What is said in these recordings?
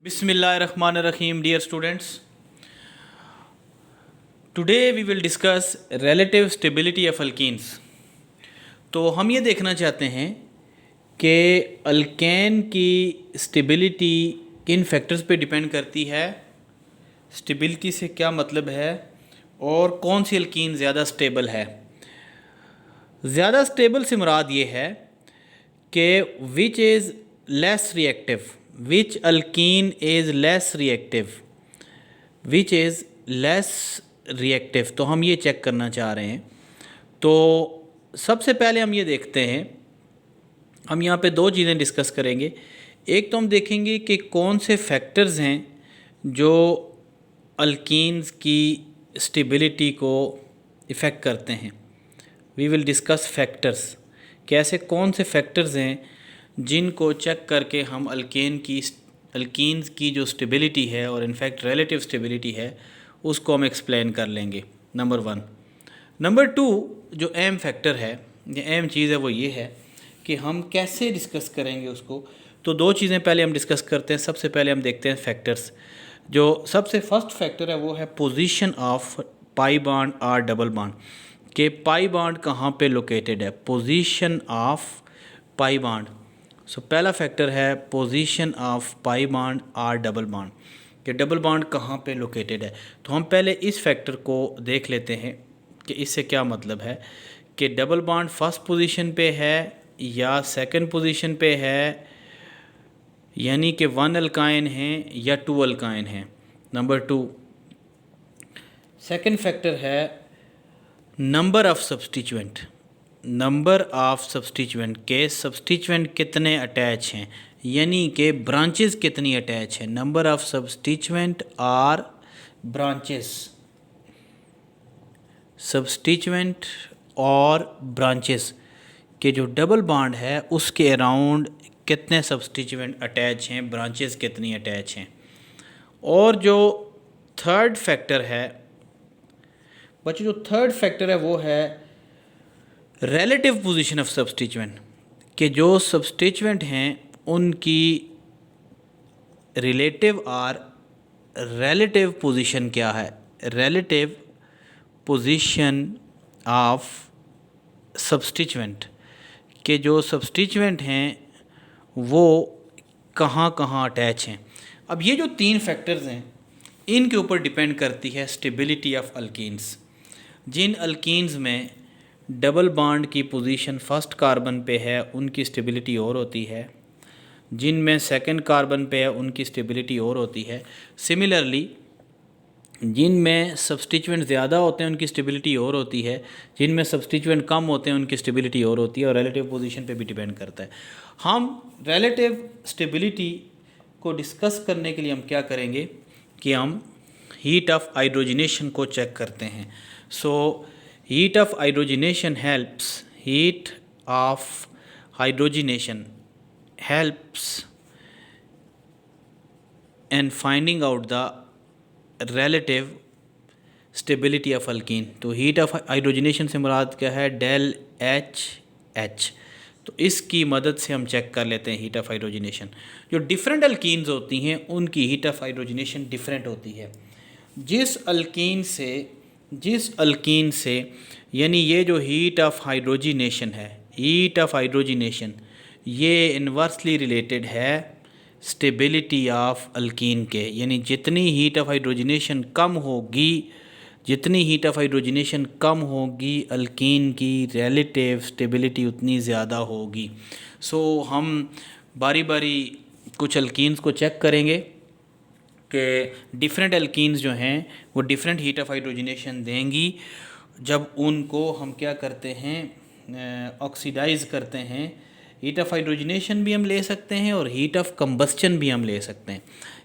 Bismillahirrahmanirrahim, dear students. Today we will discuss relative stability of alkenes. तो हम ये देखना चाहते हैं कि अल्केन की स्टेबिलिटी किन फैक्टर्स पे डिपेंड करती है, स्टेबिलिटी से क्या मतलब है और कौन सी अल्कीन ज़्यादा स्टेबल है। ज़्यादा स्टेबल से मुराद ये है कि which is less reactive, which alkene is less reactive, which is less reactive। तो हम ये चेक करना चाह रहे हैं। तो सबसे पहले हम ये देखते हैं, हम यहाँ पे दो चीज़ें डिस्कस करेंगे। एक तो हम देखेंगे कि कौन से फैक्टर्स हैं जो अल्कीन्स की स्टेबिलिटी को इफ़ेक्ट करते हैं। वी विल डिस्कस फैक्टर्स, कैसे कौन से फैक्टर्स हैं जिनको चेक करके हम अल्कीन्स की जो स्टेबिलिटी है और इनफैक्ट रिलेटिव स्टेबिलिटी है उसको हम एक्सप्लेन कर लेंगे। Number one. नंबर टू, जो अहम फैक्टर है, ये अहम चीज़ है, वो ये है कि हम कैसे डिस्कस करेंगे उसको। तो दो चीज़ें पहले हम डिस्कस करते हैं। सबसे पहले हम देखते हैं फैक्टर्स। जो सबसे फर्स्ट फैक्टर है वो है पोजीशन ऑफ पाई बॉन्ड और डबल बॉन्ड, कि पाई बॉन्ड कहाँ पे लोकेटेड है। पोजीशन ऑफ पाई बॉन्ड, सो पहला फैक्टर है पोजीशन ऑफ पाई बॉन्ड और डबल बॉन्ड, कि डबल बॉन्ड कहाँ पे लोकेटेड है। तो हम पहले इस फैक्टर को देख लेते हैं कि इससे क्या मतलब है, कि डबल बॉन्ड फर्स्ट पोजीशन पे है या सेकंड पोजीशन पे है, यानी कि वन अल्काइन है या टू अल्काइन है। नंबर टू, सेकंड फैक्टर है number of substituent, number of substituent, के सब्स्टिट्यूएंट कितने अटैच हैं, यानी कि ब्रांचेस कितनी अटैच हैं। नंबर ऑफ सब्स्टिट्यूएंट और ब्रांचेस, सब्स्टिट्यूएंट और ब्रांचेस के जो डबल बॉन्ड है उसके अराउंड कितने सब्स्टिट्यूएंट अटैच हैं, ब्रांचेस कितनी अटैच हैं। और जो थर्ड फैक्टर है बच्चों, जो थर्ड फैक्टर है वो है रिलेटिव पोजीशन ऑफ सब्स्टिट्यूएंट, कि जो सब्स्टिट्यूएंट हैं उनकी रिलेटिव और रिलेटिव पोजीशन क्या है। रिलेटिव पोजीशन ऑफ सब्स्टिट्यूएंट, के जो सब्स्टिट्यूएंट हैं वो कहाँ कहाँ अटैच हैं। अब ये जो तीन फैक्टर्स हैं इनके ऊपर डिपेंड करती है स्टेबिलिटी ऑफ अल्कीन्स। जिन अल्कीन्स में डबल बॉन्ड की पोजीशन फर्स्ट कार्बन पे है उनकी स्टेबिलिटी और होती है, जिनमें सेकंड कार्बन पे है उनकी स्टेबिलिटी और होती है। सिमिलरली जिनमें सब्स्टिट्यूएंट ज़्यादा होते हैं उनकी स्टेबिलिटी और होती है, जिनमें सब्स्टिट्यूएंट कम होते हैं उनकी स्टेबिलिटी और होती है, और रिलेटिव पोजीशन पे भी डिपेंड करता है। हम रिलेटिव स्टेबिलिटी को डिस्कस करने के लिए हम क्या करेंगे कि हम हीट ऑफ हाइड्रोजनेशन को चेक करते हैं। सो heat of hydrogenation helps, heat of hydrogenation helps in finding out the relative stability of alkene। तो heat of hydrogenation से मुराद क्या है, डेल एच एच। तो इसकी मदद से हम चेक कर लेते हैं हीट ऑफ हाइड्रोजनेशन। जो डिफरेंट अल्कीन्स होती हैं उनकी हीट ऑफ हाइड्रोजनेशन डिफरेंट होती है। जिस अल्कीन से यानी ये जो हीट ऑफ हाइड्रोजनेशन है, हीट ऑफ हाइड्रोजनेशन ये इन्वर्सली रिलेटेड है स्टेबिलिटी ऑफ अल्कीन के, यानी जितनी हीट ऑफ हाइड्रोजनेशन कम होगी, जितनी हीट ऑफ हाइड्रोजनेशन कम होगी अल्कीन की रिलेटिव स्टेबिलिटी उतनी ज़्यादा होगी। सो हम बारी बारी कुछ अल्कीन्स को चेक करेंगे कि डिफरेंट अल्कीन्स जो हैं वो डिफरेंट हीट ऑफ हाइड्रोजनेशन देंगी जब उनको हम क्या करते हैं, ऑक्सीडाइज़ करते हैं। हीट ऑफ हाइड्रोजनेशन भी हम ले सकते हैं और हीट ऑफ कंबस्चन भी हम ले सकते हैं।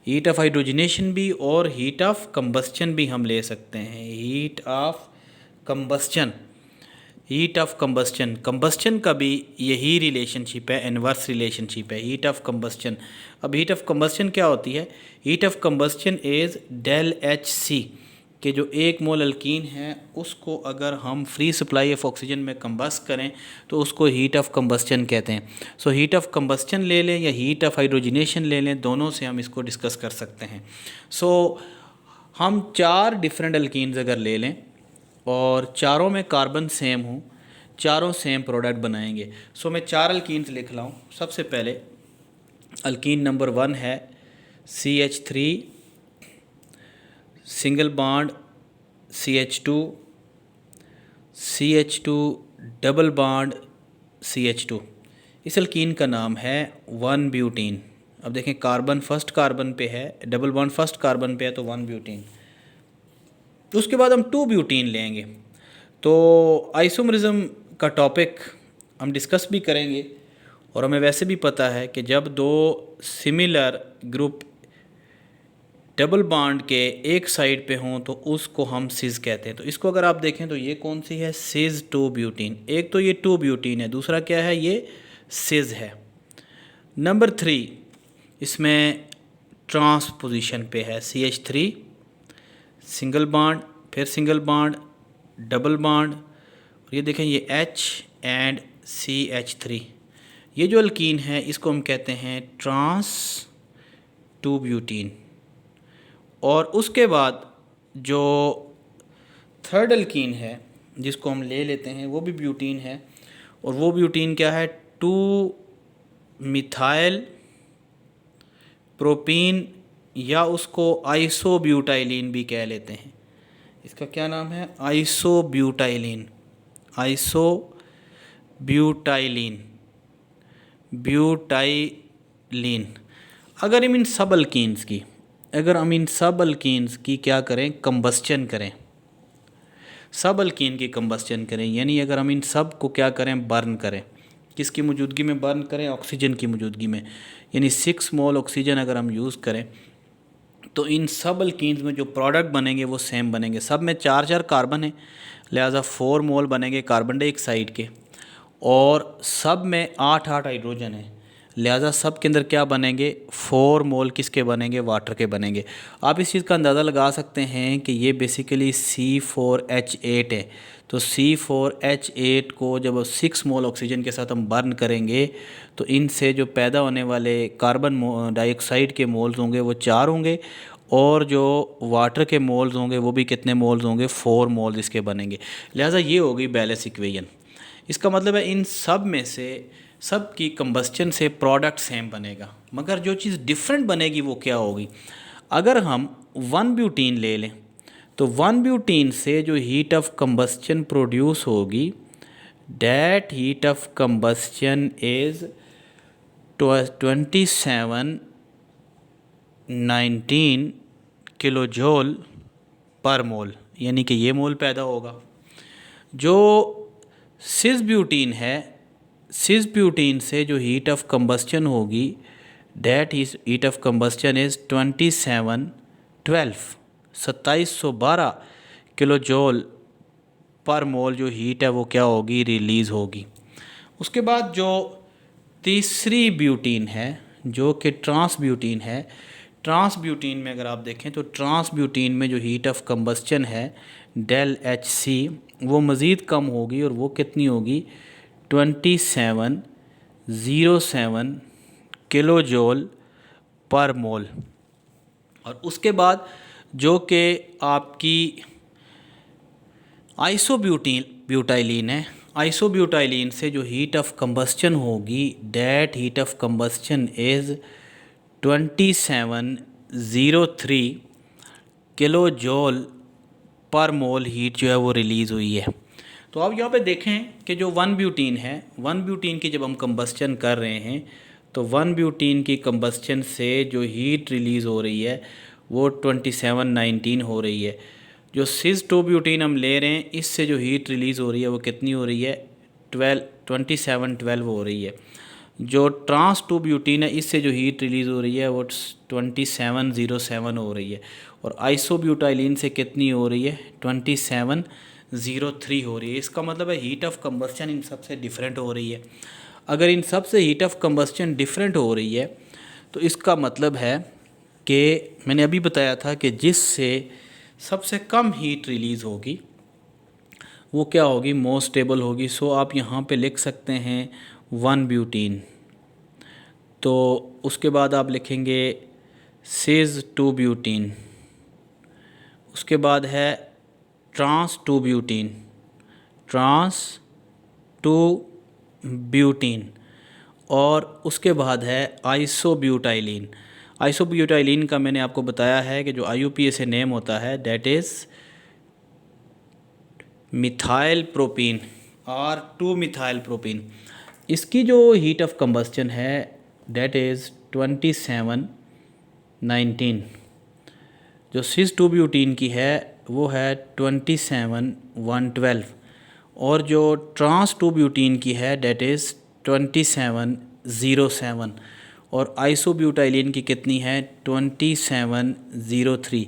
हीट ऑफ हाइड्रोजनेशन भी और हीट ऑफ कंबस्चन भी हम ले सकते हैं। Heat of combustion, heat of combustion, combustion का भी यही रिलेशनशिप है, इनवर्स रिलेशनशिप है, हीट ऑफ कंबस्चन। अब हीट ऑफ कंबस्चन क्या होती है, heat of combustion is del H C, कि जो 1 मोल अल्कीन है उसको अगर हम फ्री सप्लाई ऑफ ऑक्सीजन में कंबस्ट करें तो उसको हीट ऑफ कंबस्चन कहते हैं। सो हीट ऑफ कंबस्चन ले लें या हीट ऑफ हाइड्रोजनेशन ले लें, दोनों से हम इसको डिस्कस कर सकते हैं। सो हम 4 डिफरेंट अल्कीन्स अगर ले लें और चारों में कार्बन सेम हो, चारों सेम प्रोडक्ट बनाएंगे। सो मैं 4 अल्कीन्स लिख रहा हूँ। सबसे पहले अल्कीन नंबर 1 है CH3 single bond CH2, CH2 double bond CH2। इस अल्कीन का नाम है 1 ब्यूटीन। अब देखें कार्बन फर्स्ट कार्बन पे है, डबल बॉन्ड फर्स्ट कार्बन पे है तो 1 ब्यूटीन। उसके बाद हम 2 ब्यूटीन लेंगे। तो आइसोमरिज्म का टॉपिक हम डिस्कस भी करेंगे और हमें वैसे भी पता है कि जब 2 सिमिलर ग्रुप डबल बॉन्ड के एक साइड पे हों तो उसको हम सिज कहते हैं। तो इसको अगर आप देखें तो ये कौन सी है, सिज 2 ब्यूटीन। एक तो ये 2 ब्यूटीन है, दूसरा क्या है, ये सिज है। नंबर 3 इसमें ट्रांस पोजीशन पे है CH3 सिंगल बॉन्ड, फिर सिंगल बॉन्ड, डबल बॉन्ड, और ये देखें ये H एंड CH3। ये जो अल्कीन है इसको हम कहते हैं ट्रांस 2 ब्यूटीन। और उसके बाद जो थर्ड अल्कीन है जिसको हम ले लेते हैं वो भी ब्यूटीन है, और वो ब्यूटीन क्या है, 2 मिथाइल प्रोपीन या उसको आइसोब्यूटाइलिन भी कह लेते हैं। इसका क्या नाम है, आइसोब्यूटाइलिन, आइसोब्यूटाइलिन, ब्यूटाइलिन। अगर हम इन सब अल्कीन्स की क्या करें, कंबस्चन करें, सब अल्कीन की कंबस्चन करें, यानी अगर हम इन सब को क्या करें, बर्न करें, किसकी मौजूदगी में बर्न करें, ऑक्सीजन की मौजूदगी में, यानी 6 मोल ऑक्सीजन अगर हम यूज़ करें तो इन सब अल्कीन्स में जो प्रोडक्ट बनेंगे वो सेम बनेंगे। सब में 4 कार्बन है, लिहाजा 4 मोल बनेंगे कार्बन डाइऑक्साइड के, और सब में 8 हाइड्रोजन है, लिहाजा सब के अंदर क्या बनेंगे, 4 मोल किसके बनेंगे, वाटर के बनेंगे। आप इस चीज़ का अंदाज़ा लगा सकते हैं कि ये बेसिकली C4H8 है। तो C4H8 को जब 6 मोल ऑक्सीजन के साथ हम बर्न करेंगे तो इनसे जो पैदा होने वाले कार्बन डाइऑक्साइड के मोल्स होंगे वो 4 होंगे, और जो वाटर के मोल्स होंगे वो भी कितने मोल्स होंगे, 4 मोल्स इसके बनेंगे। लिहाजा ये होगी बैलेंस इक्वेशन। इसका मतलब है इन सब में से सब की कंबस्चन से प्रोडक्ट सेम बनेगा, मगर जो चीज़ डिफरेंट बनेगी वो क्या होगी। अगर हम 1 ब्यूटीन ले लें तो 1 ब्यूटीन से जो हीट ऑफ कंबस्चन प्रोड्यूस होगी, that heat of combustion is 2719 kilo joule per mole, यानी कि ये मोल पैदा होगा। जो सिस ब्यूटीन है, सिस ब्यूटीन से जो हीट ऑफ कंबस्चन होगी, that heat of combustion is 2712 kilo joule per mole जो हीट है वो क्या होगी, रिलीज़ होगी। उसके बाद जो तीसरी ब्यूटीन है जो कि ट्रांस ब्यूटीन है, ट्रांस ब्यूटीन में अगर आप देखें तो ट्रांस ब्यूटीन में जो हीट ऑफ कंबस्चन है डेल HC वो मज़ीद कम होगी, और वो कितनी होगी, 2707 किलो जूल पर मोल। और उसके बाद जो कि आपकी आइसोब्यूटाइलिन है, आइसोब्यूटाइलिन से जो हीट ऑफ कंबस्चन होगी, that heat of combustion is 2703 kilo joule per mole heat जो है वो रिलीज़ हुई है। तो अब यहाँ पे देखें कि जो 1 ब्यूटीन है, 1 ब्यूटीन की जब हम कंबस्चन कर रहे हैं तो 1 ब्यूटीन की कंबस्चन से जो हीट रिलीज़ हो रही है वो 2719 हो रही है। जो सिस 2 ब्यूटीन हम ले रहे हैं इससे जो हीट रिलीज़ हो रही है वो कितनी हो रही है, 2712 हो रही है। जो ट्रांस 2 ब्यूटीन है इससे जो हीट रिलीज़ हो रही है वो 2707 हो रही है, और आइसोब्यूटाइलिन से कितनी हो रही है, 2703 हो रही है। इसका मतलब है हीट ऑफ कंबस्चन इन सब से डिफरेंट हो रही है। अगर इन सब से हीट ऑफ कंबस्चन डिफरेंट हो रही है तो इसका मतलब है कि मैंने अभी बताया था कि जिससे सबसे कम हीट रिलीज़ होगी वो क्या होगी, मोस्ट स्टेबल होगी। सो आप यहाँ पे लिख सकते हैं 1 ब्यूटीन। तो उसके बाद आप लिखेंगे सिज 2 ब्यूटीन। उसके बाद है ट्रांस 2 ब्यूटीन, ट्रांस 2 ब्यूटीन। और उसके बाद है आइसोब्यूटाइलिन। आइसोब्यूटाइलिन का मैंने आपको बताया है कि जो IUPAC से नेम होता है दैट इज़ मिथाइल प्रोपीन और 2 मिथाइल प्रोपीन। इसकी जो हीट ऑफ कंबस्चन है दैट इज़ 2719। जो सिस 2 ब्यूटीन की है वो है 27112। और जो ट्रांस 2 ब्यूटीन की है दैट इज़ 2707। और आइसोब्यूटाइलिन की कितनी है 2703।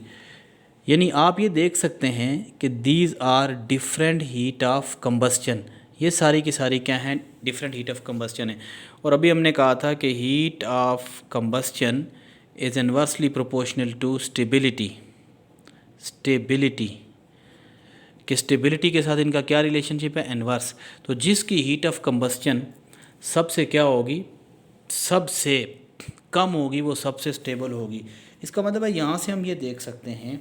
यानी आप ये देख सकते हैं कि these are different heat of combustion. ये सारी की सारी क्या हैं, डिफरेंट हीट ऑफ कंबस्चन है। और अभी हमने कहा था कि heat of combustion is inversely proportional to stability. Stability कि स्टेबिलिटी के साथ इनका क्या रिलेशनशिप है, इनवर्स। तो जिसकी हीट ऑफ कंबस्चन सबसे क्या होगी, सबसे कम होगी, वो सबसे स्टेबल होगी। इसका मतलब है यहाँ से हम ये देख सकते हैं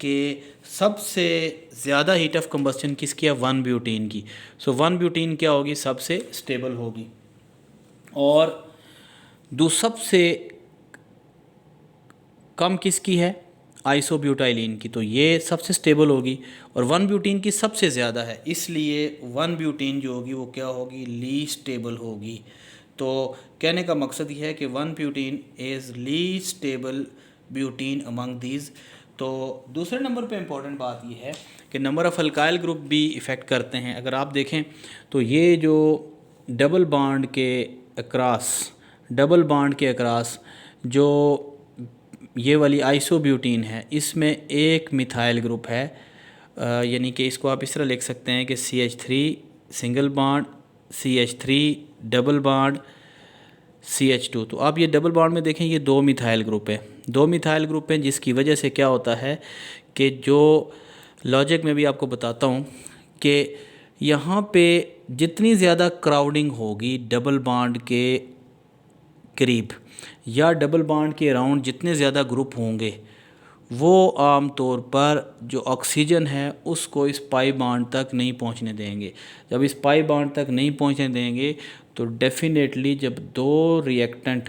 कि सबसे ज़्यादा हीट ऑफ कंबस्चन किसकी है, 1 ब्यूटीन की। सो 1 ब्यूटीन क्या होगी, सबसे स्टेबल होगी। और सबसे कम किसकी है, आइसोब्यूटाइलिन की। तो ये सबसे स्टेबल होगी। और 1 ब्यूटीन की सबसे ज़्यादा है, इसलिए 1 ब्यूटीन जो होगी वो क्या होगी, लीस्ट स्टेबल होगी। तो कहने का मकसद ये है कि 1 butene is least stable butene among these. तो दूसरे नंबर पे इम्पॉर्टेंट बात ये है कि नंबर ऑफ़ अल्काइल ग्रुप भी इफ़ेक्ट करते हैं। अगर आप देखें तो ये जो डबल बॉन्ड के अक्रॉस जो ये वाली आइसोब्यूटीन है, इसमें एक मिथाइल ग्रुप है। यानी कि इसको आप इस तरह लिख सकते हैं कि CH3 single bond, CH3 double bond, CH2। तो आप ये डबल बॉन्ड में देखें, ये 2 मिथाइल ग्रुप है, 2 मिथाइल ग्रुप हैं, जिसकी वजह से क्या होता है कि जो लॉजिक में भी आपको बताता हूँ कि यहाँ पे जितनी ज़्यादा क्राउडिंग होगी डबल बॉन्ड के करीब या डबल बॉन्ड के अराउंड जितने ज़्यादा ग्रुप होंगे, वो आम तौर पर जो ऑक्सीजन है उसको इस पाई बॉन्ड तक नहीं पहुंचने देंगे। जब इस पाई बॉन्ड तक नहीं पहुंचने देंगे तो डेफिनेटली जब 2 रिएक्टेंट,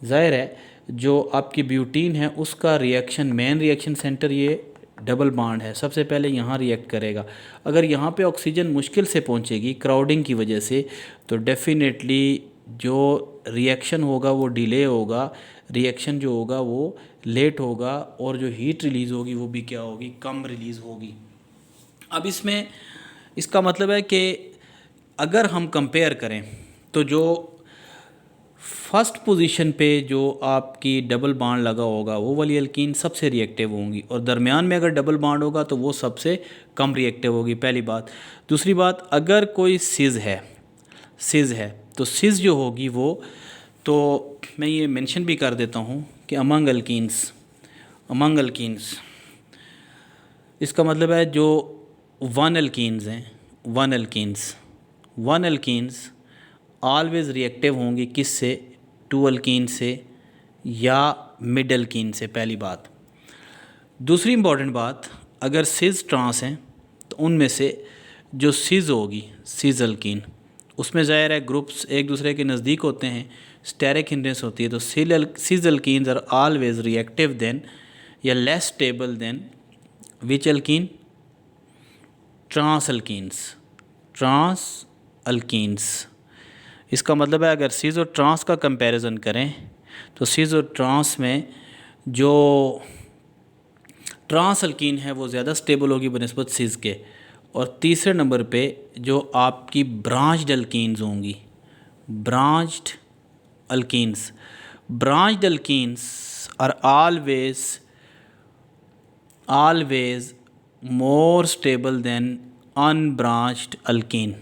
ज़ाहिर है जो आपकी ब्यूटीन है उसका रिएक्शन, मेन रिएक्शन सेंटर ये डबल बॉन्ड है, सबसे पहले यहाँ रिएक्ट करेगा। अगर यहाँ पे ऑक्सीजन मुश्किल से पहुँचेगी क्राउडिंग की वजह से, तो डेफिनेटली जो रिएक्शन होगा वो डिले होगा, रिएक्शन जो होगा वो लेट होगा, और जो हीट रिलीज़ होगी वो भी क्या होगी, कम रिलीज़ होगी। अब इसमें इसका मतलब है कि अगर हम कंपेयर करें तो जो फर्स्ट पोजीशन पे जो आपकी डबल बॉन्ड लगा होगा वो वाली अल्कीन सबसे रिएक्टिव होंगी, और दरमियान में अगर डबल बॉन्ड होगा तो वो सबसे कम रिएक्टिव होगी, पहली बात। दूसरी बात, अगर कोई सिज है तो सिज जो होगी वो, तो मैं ये मेंशन भी कर देता हूँ कि अमंग अल्कीन्स इसका मतलब है जो 1 अल्कीन्स हैं, 1 अल्कीन्स ऑलवेज़ रिएक्टिव होंगी किससे, 2 अल्कीन से या मिड अल्कीन से, पहली बात। दूसरी इंपॉर्टेंट बात, अगर सिज ट्रांस हैं तो उनमें से जो सिज होगी, सिज अल्कीन, उसमें ज़ाहिर है ग्रुप्स एक दूसरे के नज़दीक होते हैं, स्टेरिक हिंड्रेंस होती है। तो cis alkenes are always reactive than या less stable than which alkene, trans alkenes. इसका मतलब है अगर सिज और ट्रांस का कंपैरिजन करें तो सिज और ट्रांस में जो ट्रांस अल्कीन है वो ज़्यादा स्टेबल होगी बनिस्बत सिज के। और तीसरे नंबर पे जो आपकी ब्रांच्ड अल्कीन्स होंगी, branched alkenes are always more stable than unbranched alkene.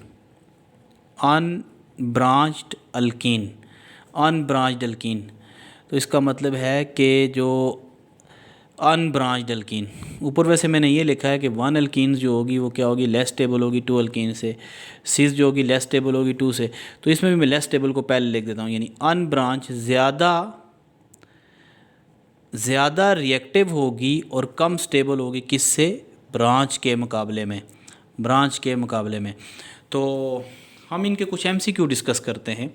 तो इसका मतलब है कि जो अनब्रांच्ड अल्कीन। ऊपर वैसे मैंने ये लिखा है कि 1 अल्कीन्स जो होगी वो क्या होगी, लेस स्टेबल होगी 2 अल्कीन से। सिस जो होगी लेस स्टेबल होगी 2 से। तो इसमें भी मैं लेस स्टेबल को पहले लिख देता हूँ, यानी अनब्रांच ज़्यादा रिएक्टिव होगी और कम स्टेबल होगी किससे, ब्रांच के मुकाबले में। तो हम इनके कुछ एमसीक्यू डिस्कस करते हैं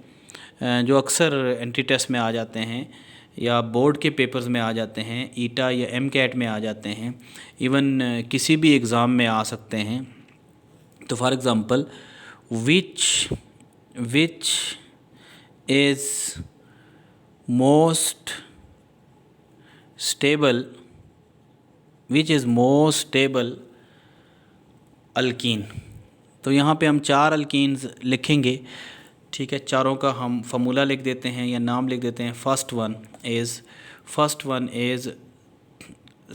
जो अक्सर एंट्री टेस्ट में आ जाते हैं या बोर्ड के पेपर्स में आ जाते हैं, ईटा या एमकैट में आ जाते हैं, इवन किसी भी एग्ज़ाम में आ सकते हैं। तो for example which is most stable alkyne. तो यहाँ पे हम 4 अल्कीन्स लिखेंगे, ठीक है। चारों का हम फार्मूला लिख देते हैं या नाम लिख देते हैं। First one is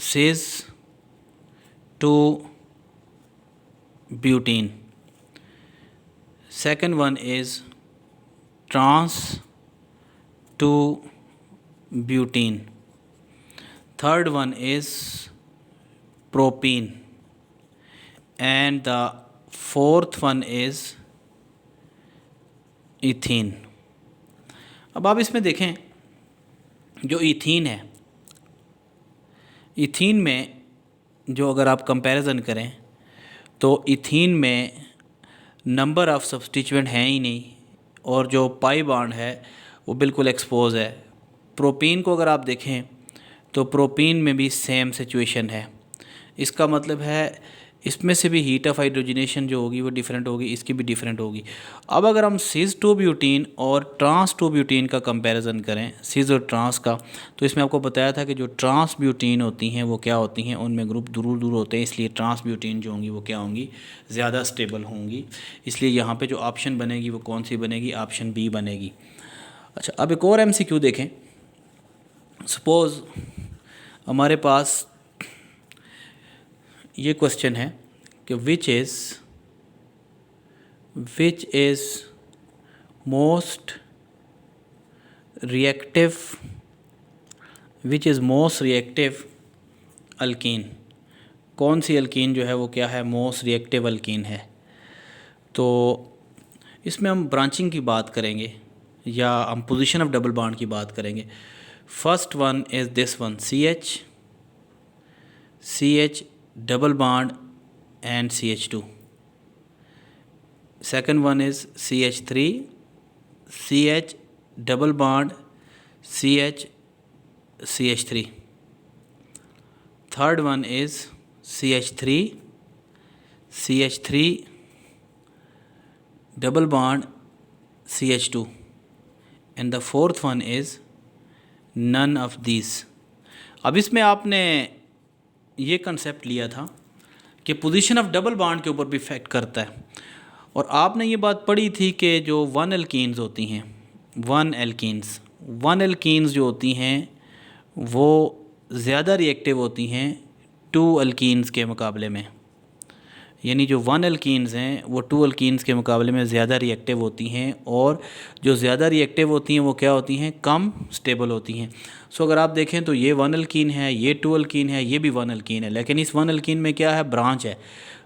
cis 2 butene. Second one is trans 2 butene. Third one is propene and the fourth one is ethene. अब आप इसमें देखें, जो ईथीन है, ईथीन में जो अगर आप कंपैरिजन करें तो ईथीन में नंबर ऑफ़ सब्स्टिट्यूएंट हैं ही नहीं और जो पाई बॉन्ड है वो बिल्कुल एक्सपोज है। प्रोपीन को अगर आप देखें तो प्रोपीन में भी सेम सिचुएशन है। इसका मतलब है इसमें से भी हीट ऑफ हाइड्रोजनेशन जो होगी वो डिफरेंट होगी, इसकी भी डिफरेंट होगी। अब अगर हम सिस 2 ब्यूटीन और ट्रांस 2 ब्यूटीन का कंपैरिजन करें, सिस और ट्रांस का, तो इसमें आपको बताया था कि जो ट्रांस ब्यूटीन होती हैं वो क्या होती हैं, उनमें ग्रुप दूर होते हैं, इसलिए ट्रांस ब्यूटीन जो होंगी वो क्या होंगी, ज़्यादा स्टेबल होंगी। इसलिए यहाँ पर जो ऑप्शन बनेगी वो कौन सी बनेगी, ऑप्शन बी बनेगी। अच्छा, अब एक और MCQ देखें। सपोज़ हमारे पास ये क्वेश्चन है कि which is most reactive alkyne. कौन सी अल्कीन जो है वो क्या है, मोस्ट रिएक्टिव अल्कीन है। तो इसमें हम ब्रांचिंग की बात करेंगे या हम पोजीशन ऑफ डबल बॉन्ड की बात करेंगे। First one is this one, CH double bond and CH2. Second one is CH3, CH double bond, CH3. Third one is CH3 double bond, CH2. And the fourth one is none of these. अब इसमें आपने ये concept लिया था कि position of double bond के ऊपर भी इफेक्ट करता है, और आपने ये बात पढ़ी थी कि जो 1 अल्कीन्स होती हैं, 1 अल्कीन्स जो होती हैं वो ज़्यादा रिएक्टिव होती हैं 2 अल्कीन्स के मुकाबले में। यानी जो 1 अल्कीन्स हैं वो 2 अल्कीन्स के मुकाबले में ज़्यादा रिएक्टिव होती हैं, और जो ज़्यादा रिएक्टिव होती हैं वो क्या होती हैं, कम स्टेबल होती हैं। सो अगर आप देखें तो ये 1 अल्कीन है, ये 2 अल्कीन है, ये भी 1 अल्कीन है, लेकिन इस 1 अल्कीन में क्या है, ब्रांच है।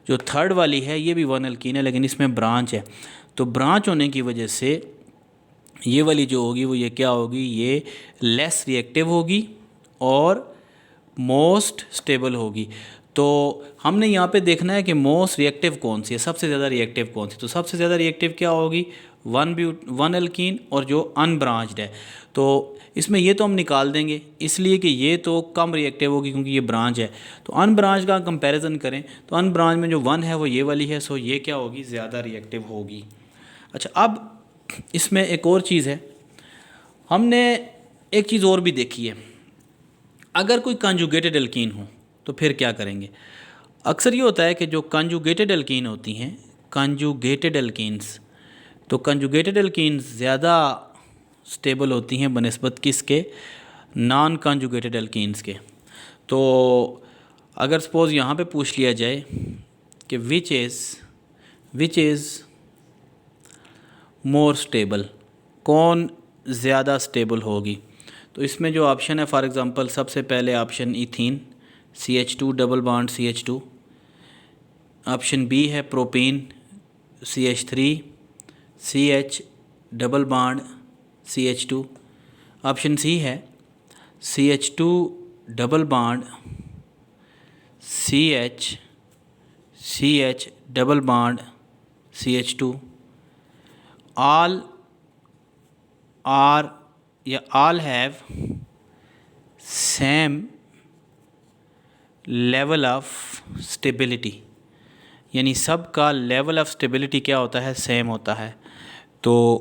जो थर्ड वाली है ये भी 1 अल्कीन है, लेकिन इसमें ब्रांच है। तो ब्रांच होने की वजह से ये वाली जो होगी वो ये क्या होगी, ये लेस रिएक्टिव होगी और मोस्ट स्टेबल होगी। तो हमने यहाँ पे देखना है कि मोस्ट रिएक्टिव कौन सी है, सबसे ज़्यादा रिएक्टिव कौन सी। तो सबसे ज़्यादा रिएक्टिव क्या होगी, 1 अल्कीन और जो अनब्रांच्ड है। तो इसमें ये तो हम निकाल देंगे, इसलिए कि ये तो कम रिएक्टिव होगी क्योंकि ये ब्रांच है। तो अनब्रांच का कंपैरिजन करें तो अनब्रांच में जो 1 है वो ये वाली है, सो ये क्या होगी, ज़्यादा रिएक्टिव होगी। अच्छा, अब इसमें एक और चीज़ है, हमने एक चीज़ और भी देखी है। अगर कोई कंजुगेटेड अल्कीन हो तो फिर क्या करेंगे। अक्सर ये होता है कि जो कंजुगेटेड अल्कीन होती हैं, कंजुगेटेड अल्कीन्स, तो कंजुगेटेड अल्कीन्स ज़्यादा स्टेबल होती हैं बनिस्बत किसके, नॉन कंजुगेटेड अल्कीन्स के। तो अगर सपोज़ यहाँ पे पूछ लिया जाए कि विच इज़ मोर स्टेबल, कौन ज़्यादा स्टेबल होगी, तो इसमें जो ऑप्शन है, फॉर एग्ज़ाम्पल सबसे पहले option ethene, CH2 double bond CH2। Option B है propene CH3 CH double bond CH2। Option C है CH2 double bond CH double bond CH2। All are या all have same level of stability, यानी सब का level of stability क्या होता है, same होता है। तो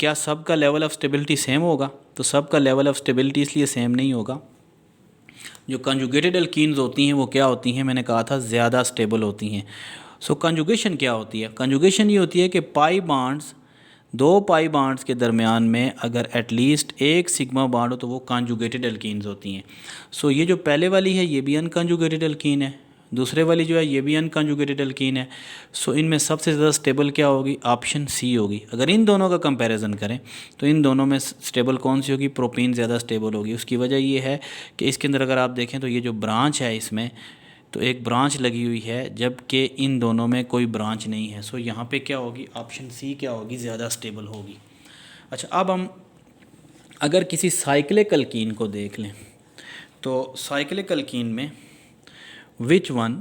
क्या सब का लेवल ऑफ स्टेबिलिटी सेम होगा? तो सब का लेवल ऑफ स्टेबिलिटी इसलिए सेम नहीं होगा। जो कंजुगेटेड एल्कीन्स होती हैं वो क्या होती हैं, मैंने कहा था ज़्यादा स्टेबल होती हैं। सो कंजुगेशन क्या होती है? कंजुगेशन ये होती है कि पाई बॉन्ड्स, दो पाई बॉन्ड्स के दरमियान में अगर एटलीस्ट एक सिग्मा बॉन्ड हो तो वो कंजुगेटेड एल्कीन्स होती हैं। सो ये जो पहले वाली है ये भी अनकंजुगेटेड एल्कीन है, दूसरे वाली जो है ये भी अनकंजुगेटेड एल्कीन है। सो इनमें सबसे ज़्यादा स्टेबल क्या होगी? ऑप्शन सी होगी। अगर इन दोनों का कंपैरिजन करें तो इन दोनों में स्टेबल कौन सी होगी? प्रोपीन ज़्यादा स्टेबल होगी। उसकी वजह ये है कि इसके अंदर अगर आप देखें तो ये जो ब्रांच है इसमें तो एक ब्रांच लगी हुई है, जबकि इन दोनों में कोई ब्रांच नहीं है। सो यहाँ पे क्या होगी? ऑप्शन सी क्या होगी? ज़्यादा स्टेबल होगी। अच्छा, अब हम अगर किसी साइक्लिक एल्कीन को देख लें तो साइक्लिक एल्कीन में which one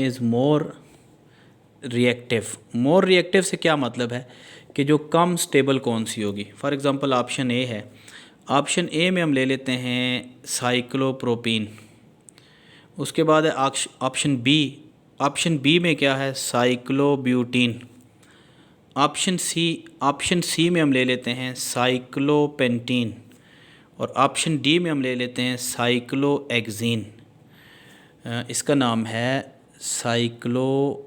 is more reactive? More reactive से क्या मतलब है कि जो कम स्टेबल कौन सी होगी। फॉर एग्ज़ाम्पल ऑप्शन ए है, ऑप्शन ए में हम ले लेते हैं साइक्लोप्रोपीन। उसके बाद है ऑप्शन बी, ऑप्शन बी में क्या है? साइक्लोब्यूटीन। ऑप्शन सी में हम ले लेते हैं साइक्लोपेंटीन। और ऑप्शन डी में हम ले लेते हैं साइक्लोएक्जीन। इसका नाम है साइक्लोप्रोपीन,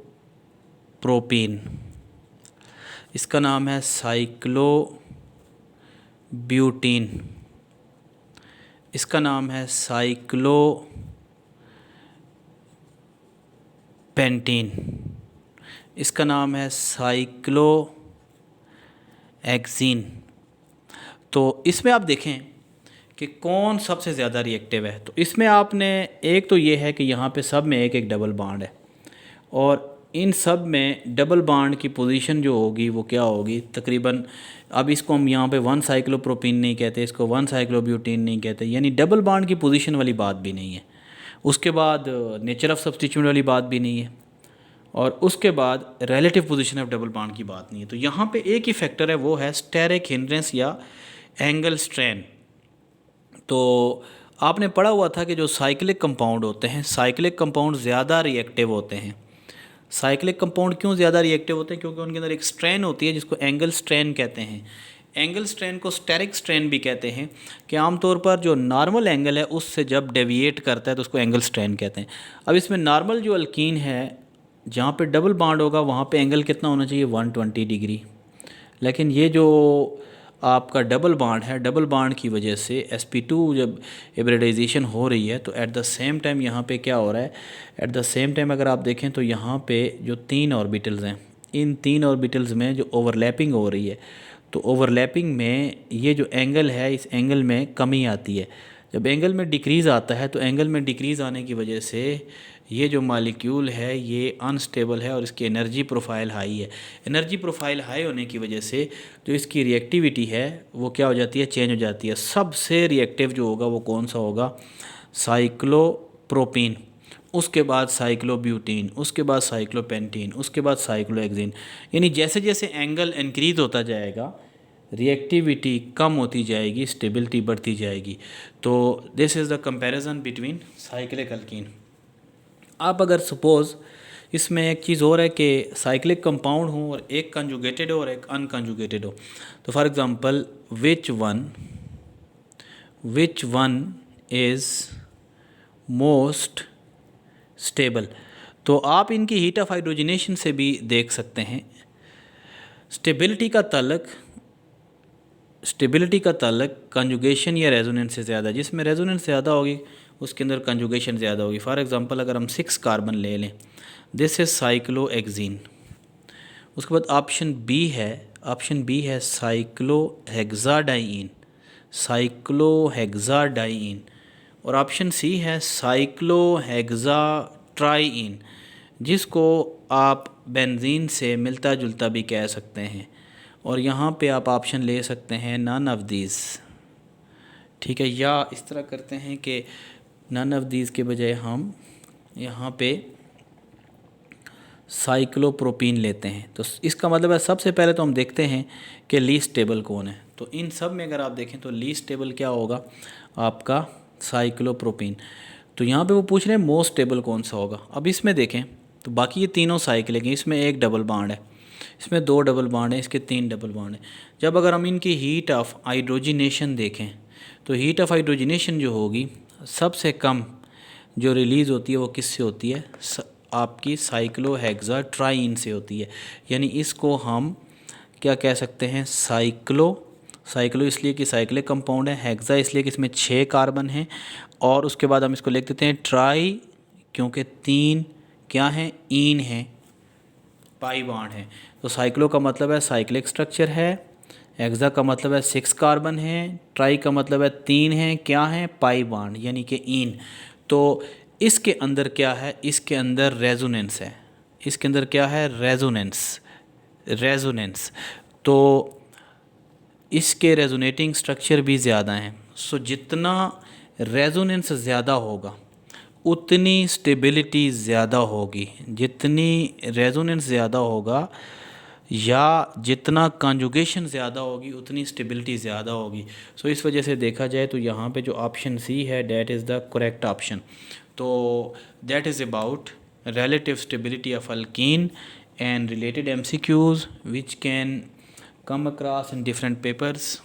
इसका नाम है साइक्लोब्यूटीन, इसका नाम है साइक्लोपेंटीन, इसका नाम है साइक्लोएक्जीन। तो इसमें आप देखें कि कौन सबसे ज़्यादा रिएक्टिव है। तो इसमें आपने एक तो ये है कि यहाँ पे सब में एक एक डबल बॉन्ड है और इन सब में डबल बॉन्ड की पोजीशन जो होगी वो क्या होगी तकरीबन। अब इसको हम यहाँ पे वन साइक्लोप्रोपीन नहीं कहते, इसको वन साइक्लोब्यूटीन नहीं कहते, यानी डबल बॉन्ड की पोजीशन वाली बात भी नहीं है। उसके बाद नेचर ऑफ सब्स्टिट्यूशन वाली बात भी नहीं है और उसके बाद relative position of double bond की बात नहीं है। तो यहाँ पे एक ही फैक्टर है, वो है स्टेरिक हिंड्रेंस या एंगल स्ट्रेन। तो आपने पढ़ा हुआ था कि जो साइक्लिक कंपाउंड होते हैं, साइक्लिक कंपाउंड ज़्यादा रिएक्टिव होते हैं। साइक्लिक कंपाउंड क्यों ज़्यादा रिएक्टिव होते हैं? क्योंकि उनके अंदर एक स्ट्रेन होती है जिसको एंगल स्ट्रेन कहते हैं। एंगल स्ट्रेन को स्टेरिक स्ट्रेन भी कहते हैं कि आमतौर पर जो नॉर्मल एंगल है उससे जब डेविएट करता है तो उसको एंगल स्ट्रेन कहते हैं। अब इसमें नॉर्मल जो अल्कीन है जहाँ पे डबल बॉन्ड होगा वहाँ पे एंगल कितना होना चाहिए? 120 डिग्री। लेकिन ये जो आपका डबल बॉन्ड है, डबल बॉन्ड की वजह से sp2 जब हाइब्रिडाइजेशन हो रही है तो एट द सेम टाइम यहाँ पे क्या हो रहा है? एट द सेम टाइम अगर आप देखें तो यहाँ पे जो तीन ऑर्बिटल्स हैं, इन तीन ऑर्बिटल्स में जो ओवरलैपिंग हो रही है तो ओवरलैपिंग में ये जो एंगल है इस एंगल में कमी आती है। जब एंगल में डिक्रीज़ आता है तो एंगल में डिक्रीज़ आने की वजह से ये जो मॉलिक्यूल है ये अनस्टेबल है और इसकी एनर्जी प्रोफाइल हाई है। एनर्जी प्रोफाइल हाई होने की वजह से जो इसकी रिएक्टिविटी है वो क्या हो जाती है? चेंज हो जाती है। सबसे रिएक्टिव जो होगा वो कौन सा होगा? साइक्लोप्रोपीन, उसके बाद साइक्लोब्यूटीन, उसके बाद साइक्लोपेंटीन, उसके बाद साइक्लोएक्जीन। यानी जैसे जैसे एंगल इंक्रीज होता जाएगा रिएक्टिविटी कम होती जाएगी, स्टेबिलिटी बढ़ती जाएगी। तो this is the comparison between cyclic alkene. आप अगर सपोज़ इसमें एक चीज़ और है कि साइक्लिक कंपाउंड हो और एक कंजुगेटेड हो और एक अनकंजुगेटेड हो, तो for example which one is most stable, तो आप इनकी हीट ऑफ हाइड्रोजनेशन से भी देख सकते हैं। स्टेबिलिटी का ताल्लुक कंजुगेशन या रेजोनेंस से ज़्यादा, जिसमें रेजोनेंस ज़्यादा होगी उसके अंदर कंजुगेशन ज़्यादा होगी। फॉर एग्ज़ाम्पल अगर हम 6 कार्बन ले लें, दिस इज़ साइक्लोएक्जीन। उसके बाद ऑप्शन बी है, ऑप्शन बी है साइक्लोहेक्साडाइइन, साइक्लोहेक्साडाइइन। और ऑप्शन सी है साइक्लोहेक्साट्राइइन, जिसको आप बेंजीन से मिलता जुलता भी कह सकते हैं। और यहाँ पे आप ऑप्शन ले सकते हैं नन ऑफ दीज, ठीक है। या इस तरह करते हैं कि नन ऑफ दीज के बजाय हम यहाँ पे साइक्लोप्रोपीन लेते हैं। तो इसका मतलब है सबसे पहले तो हम देखते हैं कि लीस्ट स्टेबल कौन है। तो इन सब में अगर आप देखें तो लीस्ट स्टेबल क्या होगा आपका साइक्लोप्रोपीन। तो यहाँ पे वो पूछ रहे हैं मोस्ट स्टेबल कौन सा होगा। अब इसमें देखें तो बाकी ये तीनों साइक्लिक हैं, इसमें एक डबल बॉन्ड है, इसमें दो डबल बॉन्ड है, इसके तीन डबल बॉन्ड है। जब अगर हम इनकी हीट ऑफ हाइड्रोजिनेशन देखें तो हीट ऑफ हाइड्रोजिनेशन जो होगी सबसे कम जो रिलीज़ होती है वो किससे होती है, आपकी साइक्लोहेक्साट्राइइन से होती है। यानी इसको हम क्या कह सकते हैं, साइक्लो इसलिए कि साइक्लिक कंपाउंड है, हेक्सा इसलिए कि इसमें 6 कार्बन हैं, और उसके बाद हम इसको लिख देते हैं ट्राई, क्योंकि 3 क्या हैं, ईन है, पाई बॉन्ड है। तो साइक्लो का मतलब है साइक्लिक स्ट्रक्चर है, हेक्सा का मतलब है 6 कार्बन है, ट्राई का मतलब है 3 है, क्या है, पाई बॉन्ड यानी कि ईन। तो इसके अंदर क्या है, इसके अंदर रेजोनेंस है, इसके अंदर क्या है, रेजोनेंस। तो इसके रेजोनेटिंग स्ट्रक्चर भी ज़्यादा हैं। सो जितना रेजोनेंस ज़्यादा होगा उतनी स्टेबिलिटी ज़्यादा होगी, जितनी रेजोनेंस ज़्यादा होगा या जितना कॉन्जुगेशन ज़्यादा होगी उतनी स्टेबिलिटी ज़्यादा होगी। सो इस वजह से देखा जाए तो यहाँ पे जो ऑप्शन सी है that is the correct option. तो that is about relative stability of alkene and related MCQs which can come across in different papers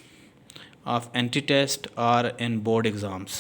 of anti-test or in board exams.